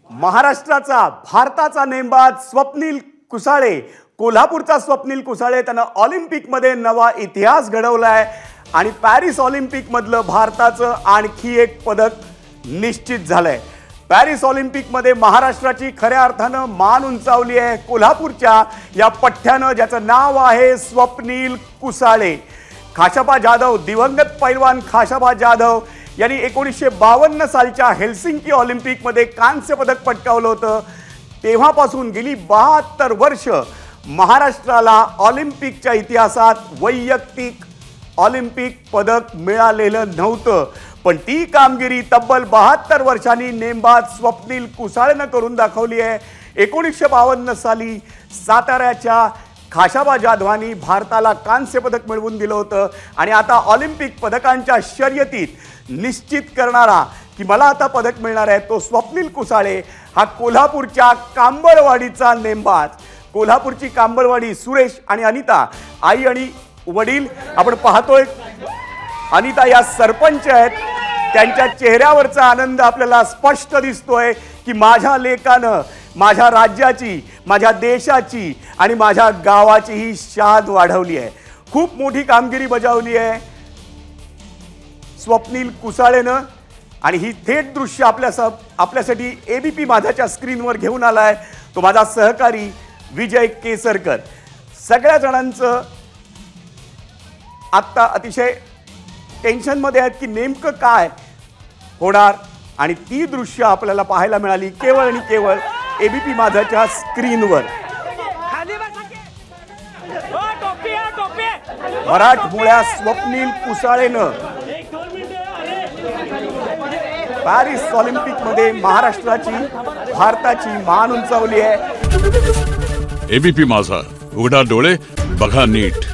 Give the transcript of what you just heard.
महाराष्ट्राचा भारताचा नेमबाज स्वप्नील कुसाळे, कोल्हापूरचा स्वप्नील कुसाळे त्यानं ऑलिम्पिकमध्ये नवा इतिहास घडवलाय आणि पॅरिस ऑलिम्पिक मधलं भारताचं आणखी एक पदक निश्चित झालंय। पॅरिस ऑलिम्पिकमध्ये महाराष्ट्राची खऱ्या अर्थानं मान उंचावली आहे कोल्हापूरच्या या पठ्ठ्यानं, ज्याचं नाव आहे स्वप्नील कुसाळे। खाशाबा जाधव, दिवंगत पैलवान खाशाबा जाधव यांनी 1952 सालच्या हेल्सिंकी ऑलिम्पिकमध्ये कांस्य पदक पटकावलं होतं। तेव्हापासून गेली 72 वर्ष महाराष्ट्राला ऑलिम्पिकच्या इतिहासात वैयक्तिक ऑलिम्पिक पदक मिळालेलं नव्हतं, पण ती कामगिरी तब्बल 72 वर्षांनी नेमबाज स्वप्नील कुसाळेनं करून दाखवली आहे। 1952 साली साताऱ्याच्या खाशाबा जाधवांनी भारताला कांस्य पदक मिळवून दिलं होतं आणि आता ऑलिम्पिक पदकांच्या शर्यतीत निश्चित करणारा की मला आता पदक मिळणार आहे तो स्वप्नील कुसाळे हा कोल्हापूरच्या कांबळवाडीचा नेमबाज। कोल्हापूरची कांबळवाडी, सुरेश आणि अनिता, आई आणि वडील आपण पाहतोय। अनिता या सरपंच आहेत, त्यांच्या चेहऱ्यावरचा आनंद आपल्याला स्पष्ट दिसतोय की माझ्या लेकानं माझ्या राज्याची, माझ्या देशाची आणि माझ्या गावाची ही शान वाढवली आहे। खूप मोठी कामगिरी बजावली आहे स्वप्नील कुसाळेनं आणि ही थेट दृश्य आपल्यासाठी एबीपी माझाच्या स्क्रीनवर घेऊन आलाय तो माझा सहकारी विजय केसरकर। सगळ्या जणांचं आता अतिशय टेन्शनमध्ये आहेत की नेमकं काय होणार आणि ती दृश्य आपल्याला पाहायला मिळाली केवळ आणि केवळ एबीपी माझाच्या स्क्रीनवर। मराठमोळ्या स्वप्नील कुसाळेनं पॅरिस ऑलिम्पिकमध्ये महाराष्ट्राची, भारताची मान उंचावली आहे। एबीपी माझा, उघडा डोळे बघा नीट।